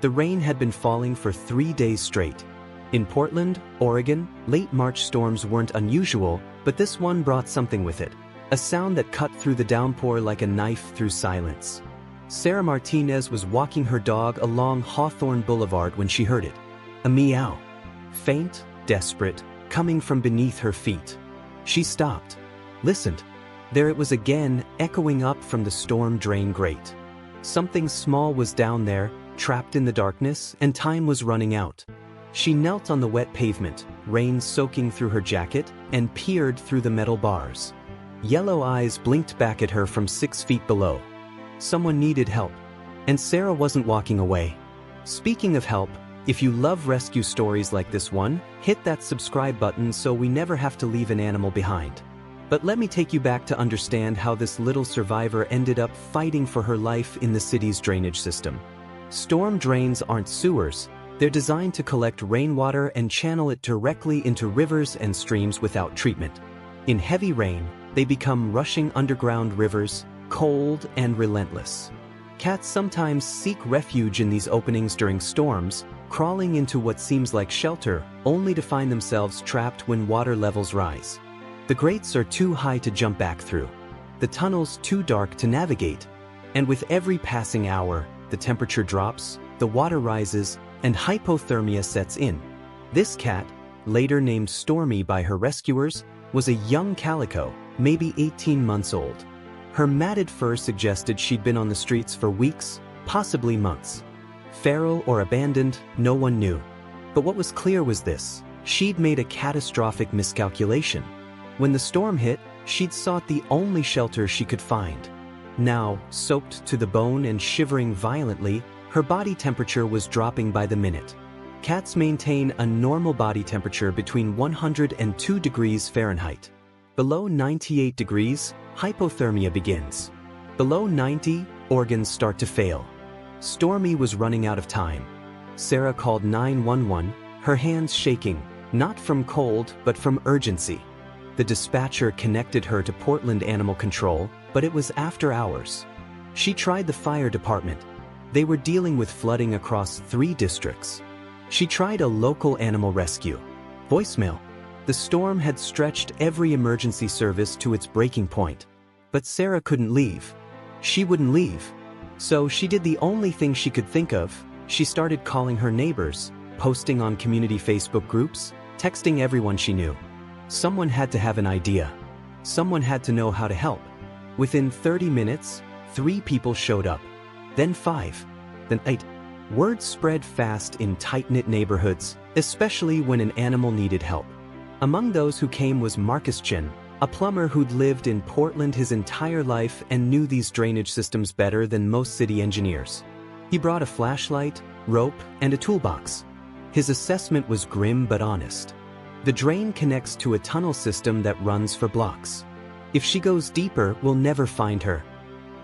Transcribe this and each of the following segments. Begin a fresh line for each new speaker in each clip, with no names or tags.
The rain had been falling for 3 days straight. In Portland, Oregon, late March storms weren't unusual, but this one brought something with it. A sound that cut through the downpour like a knife through silence. Sarah Martinez was walking her dog along Hawthorne Boulevard when she heard it. A meow. Faint, desperate, coming from beneath her feet. She stopped. Listened. There it was again, echoing up from the storm drain grate. Something small was down there, trapped in the darkness, and time was running out. She knelt on the wet pavement, rain soaking through her jacket, and peered through the metal bars. Yellow eyes blinked back at her from 6 feet below. Someone needed help. And Sarah wasn't walking away. Speaking of help, if you love rescue stories like this one, hit that subscribe button so we never have to leave an animal behind. But let me take you back to understand how this little survivor ended up fighting for her life in the city's drainage system. Storm drains aren't sewers. They're designed to collect rainwater and channel it directly into rivers and streams without treatment. In heavy rain, they become rushing underground rivers, cold and relentless. Cats sometimes seek refuge in these openings during storms, crawling into what seems like shelter, only to find themselves trapped when water levels rise. The grates are too high to jump back through. The tunnels too dark to navigate. And with every passing hour, the temperature drops, the water rises, and hypothermia sets in. This cat, later named Stormy by her rescuers, was a young calico, maybe 18 months old. Her matted fur suggested she'd been on the streets for weeks, possibly months. Feral or abandoned, no one knew. But what was clear was this: she'd made a catastrophic miscalculation. When the storm hit, she'd sought the only shelter she could find. Now, soaked to the bone and shivering violently, her body temperature was dropping by the minute. Cats maintain a normal body temperature between 100 and 2 degrees Fahrenheit. Below 98 degrees, hypothermia begins. Below 90, organs start to fail. Stormy was running out of time. Sarah called 911, her hands shaking, not from cold but from urgency. The dispatcher connected her to Portland Animal Control, but it was after hours. She tried the fire department. They were dealing with flooding across 3 districts. She tried a local animal rescue. Voicemail. The storm had stretched every emergency service to its breaking point. But Sarah couldn't leave. She wouldn't leave. So she did the only thing she could think of. She started calling her neighbors, posting on community Facebook groups, texting everyone she knew. Someone had to have an idea. Someone had to know how to help. Within 30 minutes, 3 people showed up. Then 5. Then 8. Word spread fast in tight-knit neighborhoods, especially when an animal needed help. Among those who came was Marcus Chin, a plumber who'd lived in Portland his entire life and knew these drainage systems better than most city engineers. He brought a flashlight, rope, and a toolbox. His assessment was grim but honest. The drain connects to a tunnel system that runs for blocks. If she goes deeper, we'll never find her.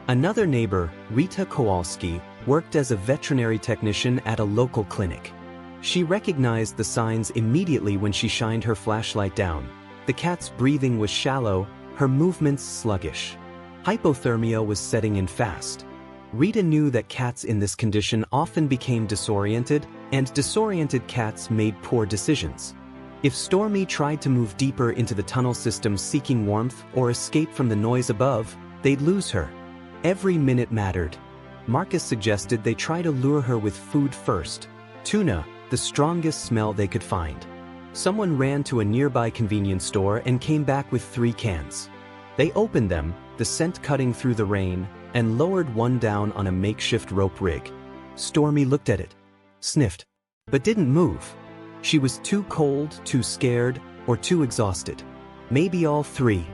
Another neighbor, Rita Kowalski, worked as a veterinary technician at a local clinic. She recognized the signs immediately when she shined her flashlight down. The cat's breathing was shallow, her movements sluggish. Hypothermia was setting in fast. Rita knew that cats in this condition often became disoriented, and disoriented cats made poor decisions. If Stormy tried to move deeper into the tunnel system seeking warmth or escape from the noise above, they'd lose her. Every minute mattered. Marcus suggested they try to lure her with food first. Tuna, the strongest smell they could find. Someone ran to a nearby convenience store and came back with 3 cans. They opened them, the scent cutting through the rain, and lowered one down on a makeshift rope rig. Stormy looked at it, sniffed, but didn't move. She was too cold, too scared, or too exhausted. Maybe all 3.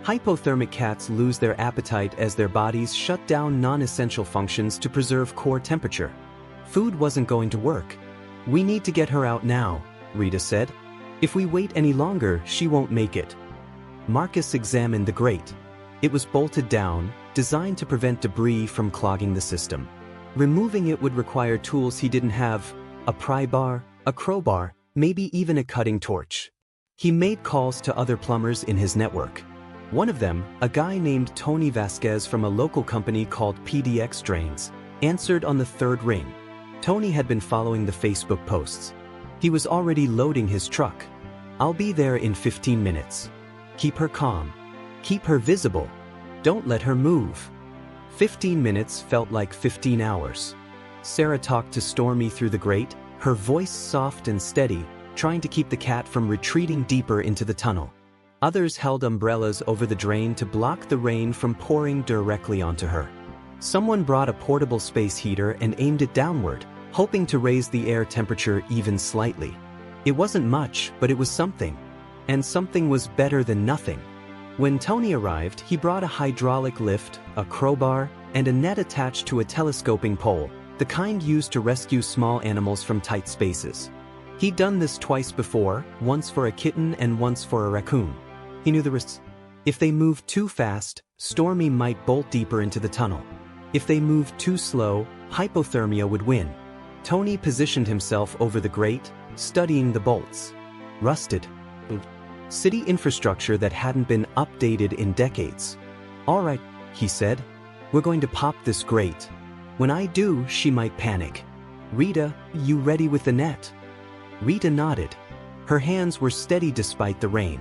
Hypothermic cats lose their appetite as their bodies shut down non-essential functions to preserve core temperature. Food wasn't going to work. "We need to get her out now," Rita said. "If we wait any longer, she won't make it." Marcus examined the grate. It was bolted down, designed to prevent debris from clogging the system. Removing it would require tools he didn't have: a pry bar, a crowbar, maybe even a cutting torch. He made calls to other plumbers in his network. One of them, a guy named Tony Vasquez from a local company called PDX Drains, answered on the 3rd ring. Tony had been following the Facebook posts. He was already loading his truck. "I'll be there in 15 minutes. Keep her calm. Keep her visible. Don't let her move." 15 minutes felt like 15 hours. Sarah talked to Stormy through the grate, her voice soft and steady, trying to keep the cat from retreating deeper into the tunnel. Others held umbrellas over the drain to block the rain from pouring directly onto her. Someone brought a portable space heater and aimed it downward, hoping to raise the air temperature even slightly. It wasn't much, but it was something. And something was better than nothing. When Tony arrived, he brought a hydraulic lift, a crowbar, and a net attached to a telescoping pole, the kind used to rescue small animals from tight spaces. He'd done this twice before, once for a kitten and once for a raccoon. He knew the risks. If they moved too fast, Stormy might bolt deeper into the tunnel. If they moved too slow, hypothermia would win. Tony positioned himself over the grate, studying the bolts. Rusted. City infrastructure that hadn't been updated in decades. "All right," he said. "We're going to pop this grate. When I do, she might panic. Rita, you ready with the net?" Rita nodded. Her hands were steady despite the rain.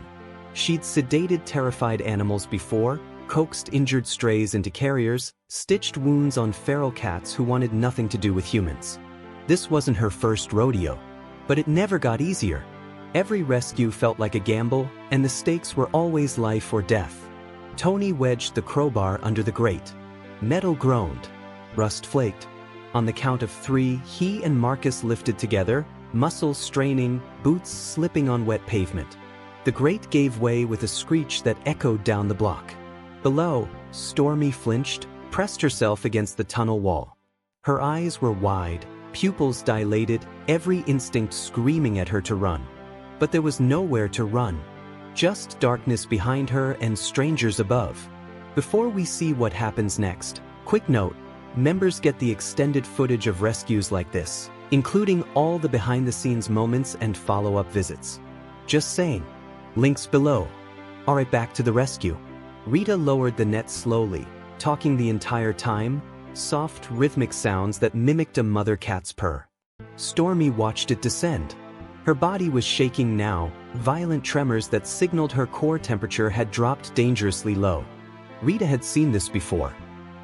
She'd sedated terrified animals before, coaxed injured strays into carriers, stitched wounds on feral cats who wanted nothing to do with humans. This wasn't her first rodeo, but it never got easier. Every rescue felt like a gamble, and the stakes were always life or death. Tony wedged the crowbar under the grate. Metal groaned. Rust flaked. On the count of 3, he and Marcus lifted together, muscles straining, boots slipping on wet pavement. The grate gave way with a screech that echoed down the block. Below, Stormy flinched, pressed herself against the tunnel wall. Her eyes were wide, pupils dilated, every instinct screaming at her to run. But there was nowhere to run. Just darkness behind her and strangers above. Before we see what happens next, quick note, members get the extended footage of rescues like this, including all the behind-the-scenes moments and follow-up visits. Just saying. Links below. Alright, back to the rescue. Rita lowered the net slowly, talking the entire time, soft rhythmic sounds that mimicked a mother cat's purr. Stormy watched it descend. Her body was shaking now, violent tremors that signaled her core temperature had dropped dangerously low. Rita had seen this before.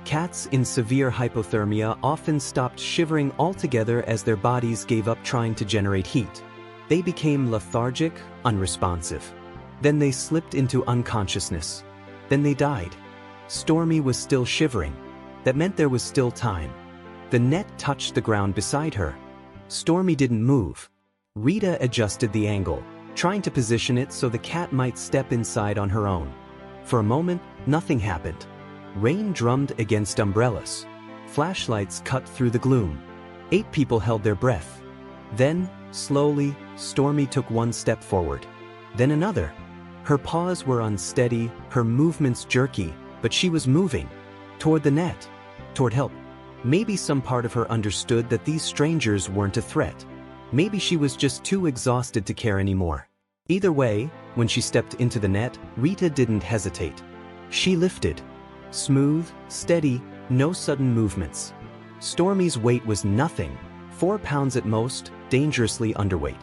Cats in severe hypothermia often stopped shivering altogether as their bodies gave up trying to generate heat. They became lethargic, unresponsive. Then they slipped into unconsciousness. Then they died. Stormy was still shivering. That meant there was still time. The net touched the ground beside her. Stormy didn't move. Rita adjusted the angle, trying to position it so the cat might step inside on her own. For a moment, nothing happened. Rain drummed against umbrellas. Flashlights cut through the gloom. 8 people held their breath. Then, slowly, Stormy took one step forward. Then another. Her paws were unsteady, her movements jerky, but she was moving. Toward the net. Toward help. Maybe some part of her understood that these strangers weren't a threat. Maybe she was just too exhausted to care anymore. Either way, when she stepped into the net, Rita didn't hesitate. She lifted. Smooth, steady, no sudden movements. Stormy's weight was nothing, 4 pounds at most, dangerously underweight.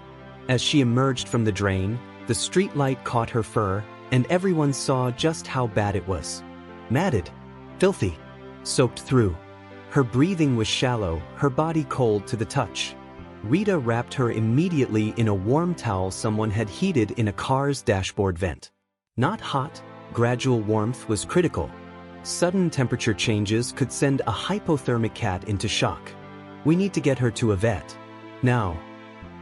As she emerged from the drain, the street light caught her fur, and everyone saw just how bad it was. Matted. Filthy. Soaked through. Her breathing was shallow, her body cold to the touch. Rita wrapped her immediately in a warm towel someone had heated in a car's dashboard vent. Not hot, gradual warmth was critical. Sudden temperature changes could send a hypothermic cat into shock. We need to get her to a vet. Now.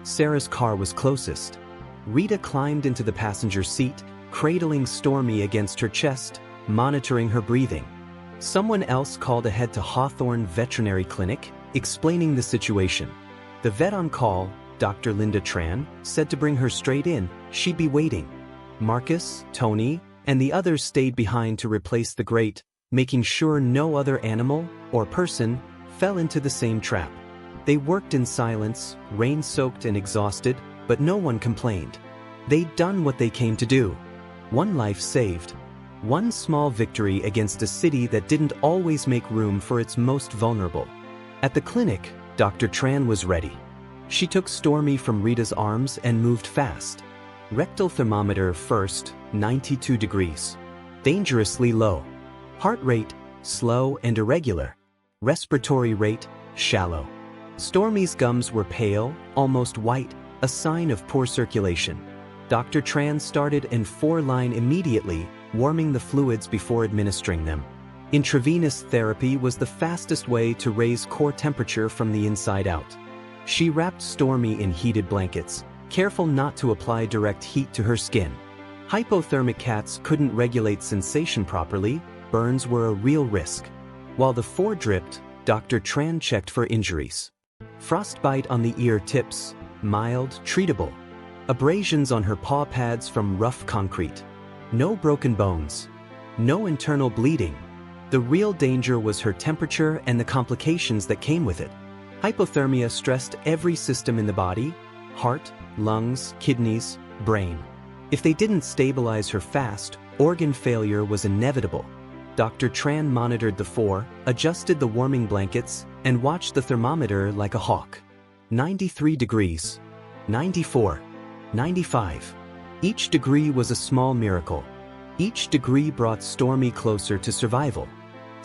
Sarah's car was closest. Rita climbed into the passenger seat, cradling Stormy against her chest, monitoring her breathing. Someone else called ahead to Hawthorne Veterinary Clinic, explaining the situation. The vet on call, Dr. Linda Tran, said to bring her straight in, she'd be waiting. Marcus, Tony, and the others stayed behind to replace the grate, making sure no other animal, or person, fell into the same trap. They worked in silence, rain-soaked and exhausted, but no one complained. They'd done what they came to do. One life saved. One small victory against a city that didn't always make room for its most vulnerable. At the clinic, Dr. Tran was ready. She took Stormy from Rita's arms and moved fast. Rectal thermometer first, 92 degrees. Dangerously low. Heart rate, slow and irregular. Respiratory rate, shallow. Stormy's gums were pale, almost white, a sign of poor circulation. Dr. Tran started an 4-line immediately, warming the fluids before administering them. Intravenous therapy was the fastest way to raise core temperature from the inside out. She wrapped Stormy in heated blankets, careful not to apply direct heat to her skin. Hypothermic cats couldn't regulate sensation properly, burns were a real risk. While the 4 dripped, Dr. Tran checked for injuries. Frostbite on the ear tips, mild, treatable. Abrasions on her paw pads from rough concrete. No broken bones. No internal bleeding. The real danger was her temperature and the complications that came with it. Hypothermia stressed every system in the body: heart, lungs, kidneys, brain. If they didn't stabilize her fast, organ failure was inevitable. Dr. Tran monitored the 4, adjusted the warming blankets, and watched the thermometer like a hawk. 93 degrees. 94. 95. Each degree was a small miracle. Each degree brought Stormy closer to survival.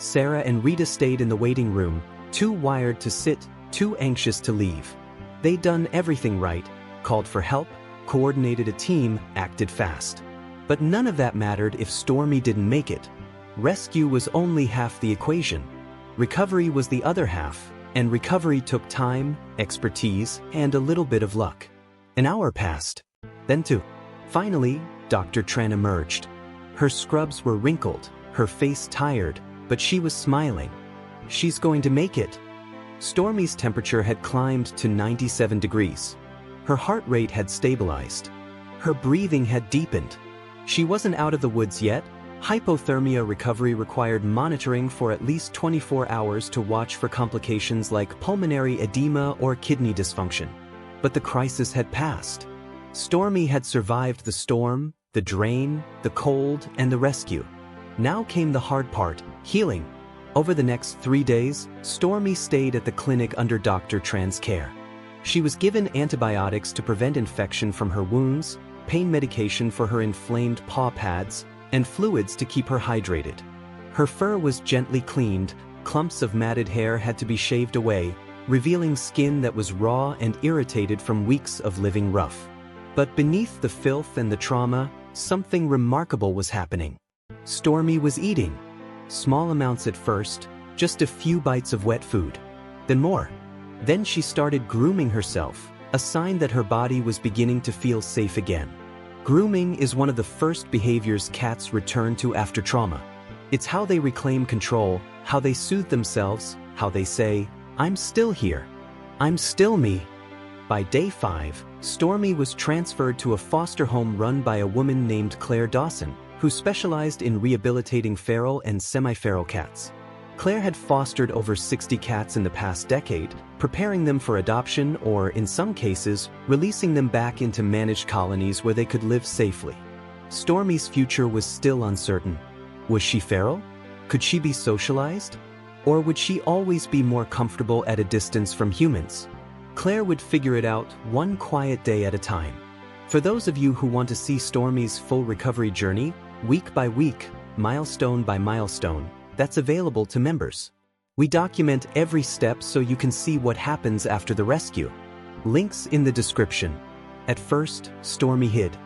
Sarah and Rita stayed in the waiting room, too wired to sit, too anxious to leave. They'd done everything right, called for help, coordinated a team, acted fast. But none of that mattered if Stormy didn't make it. Rescue was only half the equation. Recovery was the other half, and recovery took time, expertise, and a little bit of luck. An hour passed. Then 2. Finally, Dr. Tran emerged. Her scrubs were wrinkled, her face tired, but she was smiling. She's going to make it. Stormy's temperature had climbed to 97 degrees. Her heart rate had stabilized. Her breathing had deepened. She wasn't out of the woods yet. Hypothermia recovery required monitoring for at least 24 hours to watch for complications like pulmonary edema or kidney dysfunction. But the crisis had passed. Stormy had survived the storm, the drain, the cold, and the rescue. Now came the hard part: healing. Over the next 3 days, Stormy stayed at the clinic under Dr. Tran's care. She was given antibiotics to prevent infection from her wounds, pain medication for her inflamed paw pads, and fluids to keep her hydrated. Her fur was gently cleaned, clumps of matted hair had to be shaved away, revealing skin that was raw and irritated from weeks of living rough. But beneath the filth and the trauma, something remarkable was happening. Stormy was eating. Small amounts at first, just a few bites of wet food. Then more. Then she started grooming herself, a sign that her body was beginning to feel safe again. Grooming is one of the first behaviors cats return to after trauma. It's how they reclaim control, how they soothe themselves, how they say, "I'm still here. I'm still me." By day 5, Stormy was transferred to a foster home run by a woman named Claire Dawson, who specialized in rehabilitating feral and semi-feral cats. Claire had fostered over 60 cats in the past decade, preparing them for adoption or, in some cases, releasing them back into managed colonies where they could live safely. Stormy's future was still uncertain. Was she feral? Could she be socialized? Or would she always be more comfortable at a distance from humans? Claire would figure it out one quiet day at a time. For those of you who want to see Stormy's full recovery journey, week by week, milestone by milestone, that's available to members. We document every step so you can see what happens after the rescue. Links in the description. At first, Stormy hid.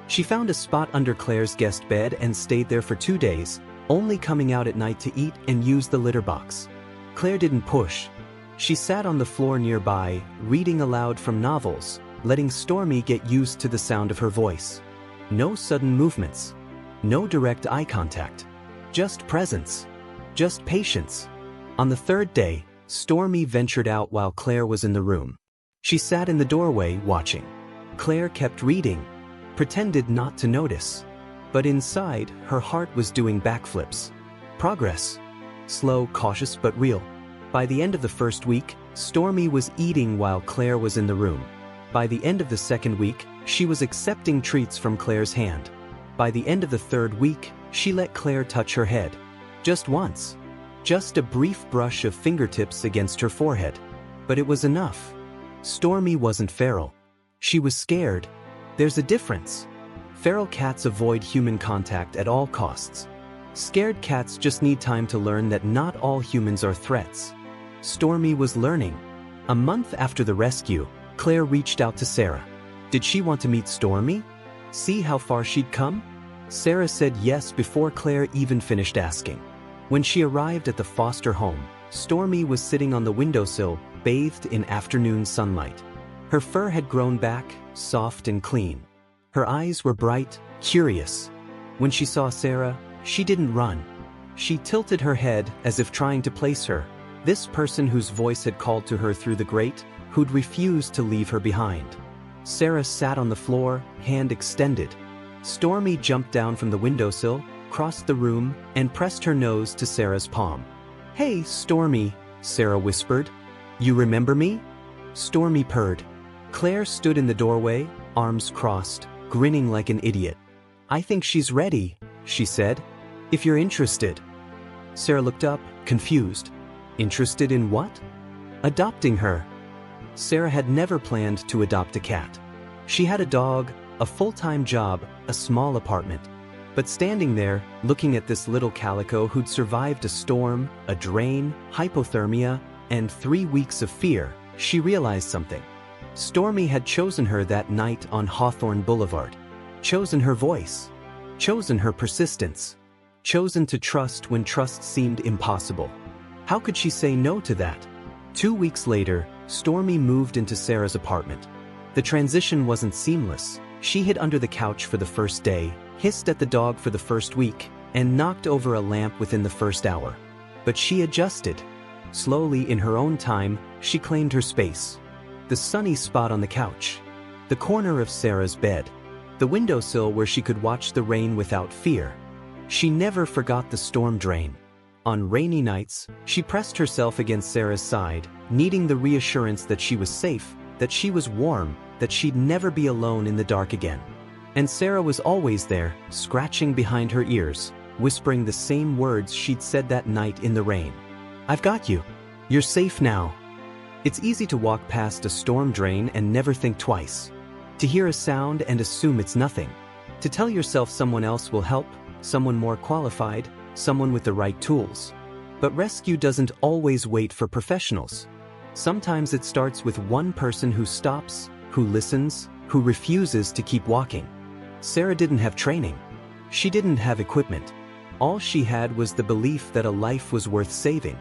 She found a spot under Claire's guest bed and stayed there for 2 days, only coming out at night to eat and use the litter box. Claire didn't push. She sat on the floor nearby, reading aloud from novels, letting Stormy get used to the sound of her voice. No sudden movements. No direct eye contact. Just presence. Just patience. On the 3rd day, Stormy ventured out while Claire was in the room. She sat in the doorway watching. Claire kept reading, pretended not to notice. But inside, her heart was doing backflips. Progress. Slow, cautious, but real. By the end of the 1st week, Stormy was eating while Claire was in the room. By the end of the 2nd week, she was accepting treats from Claire's hand. By the end of the 3rd week, she let Claire touch her head. Just once. Just a brief brush of fingertips against her forehead. But it was enough. Stormy wasn't feral. She was scared. There's a difference. Feral cats avoid human contact at all costs. Scared cats just need time to learn that not all humans are threats. Stormy was learning. A month after the rescue, Claire reached out to Sarah. Did she want to meet Stormy? See how far she'd come? Sarah said yes before Claire even finished asking. When she arrived at the foster home, Stormy was sitting on the windowsill, bathed in afternoon sunlight. Her fur had grown back, soft and clean. Her eyes were bright, curious. When she saw Sarah, she didn't run. She tilted her head as if trying to place her, this person whose voice had called to her through the grate, who'd refused to leave her behind. Sarah sat on the floor, hand extended. Stormy jumped down from the windowsill, crossed the room, and pressed her nose to Sarah's palm. "Hey, Stormy," Sarah whispered. "You remember me?" Stormy purred. Claire stood in the doorway, arms crossed, grinning like an idiot. "I think she's ready," she said. "If you're interested." Sarah looked up, confused. Interested in what? Adopting her. Sarah had never planned to adopt a cat. She had a dog, a full-time job, a small apartment. But standing there, looking at this little calico who'd survived a storm, a drain, hypothermia, and 3 weeks of fear, she realized something. Stormy had chosen her that night on Hawthorne Boulevard. Chosen her voice. Chosen her persistence. Chosen to trust when trust seemed impossible. How could she say no to that? 2 weeks later, Stormy moved into Sarah's apartment. The transition wasn't seamless. She hid under the couch for the first day, hissed at the dog for the first week, and knocked over a lamp within the first hour. But she adjusted. Slowly, in her own time, she claimed her space. The sunny spot on the couch. The corner of Sarah's bed. The windowsill where she could watch the rain without fear. She never forgot the storm drain. On rainy nights, she pressed herself against Sarah's side, needing the reassurance that she was safe, that she was warm, that she'd never be alone in the dark again. And Sarah was always there, scratching behind her ears, whispering the same words she'd said that night in the rain. "I've got you. You're safe now." It's easy to walk past a storm drain and never think twice. To hear a sound and assume it's nothing. To tell yourself someone else will help, someone more qualified, someone with the right tools. But rescue doesn't always wait for professionals. Sometimes it starts with one person who stops, who listens, who refuses to keep walking. Sarah didn't have training. She didn't have equipment. All she had was the belief that a life was worth saving.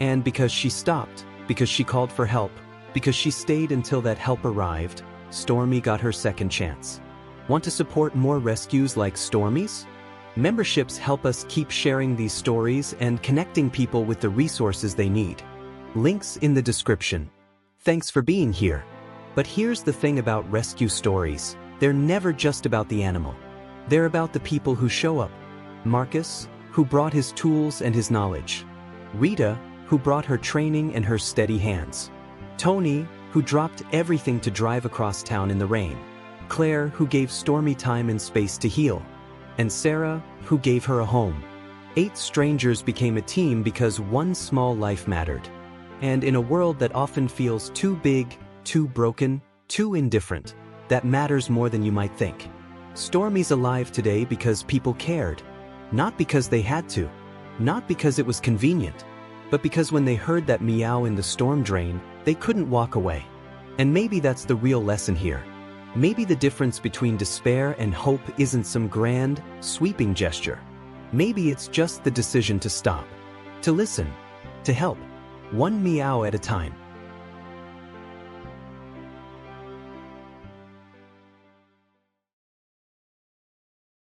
And because she stopped, because she called for help, because she stayed until that help arrived, Stormy got her second chance. Want to support more rescues like Stormy's? Memberships help us keep sharing these stories and connecting people with the resources they need. Links in the description. Thanks for being here. But here's the thing about rescue stories. They're never just about the animal. They're about the people who show up. Marcus, who brought his tools and his knowledge. Rita, who brought her training and her steady hands. Tony, who dropped everything to drive across town in the rain. Claire, who gave Stormy time and space to heal. And Sarah, who gave her a home. 8 strangers became a team because one small life mattered. And in a world that often feels too big, too broken, too indifferent, that matters more than you might think. Stormy's alive today because people cared. Not because they had to. Not because it was convenient. But because when they heard that meow in the storm drain, they couldn't walk away. And maybe that's the real lesson here. Maybe the difference between despair and hope isn't some grand, sweeping gesture. Maybe it's just the decision to stop. To listen. To help. One meow at a time.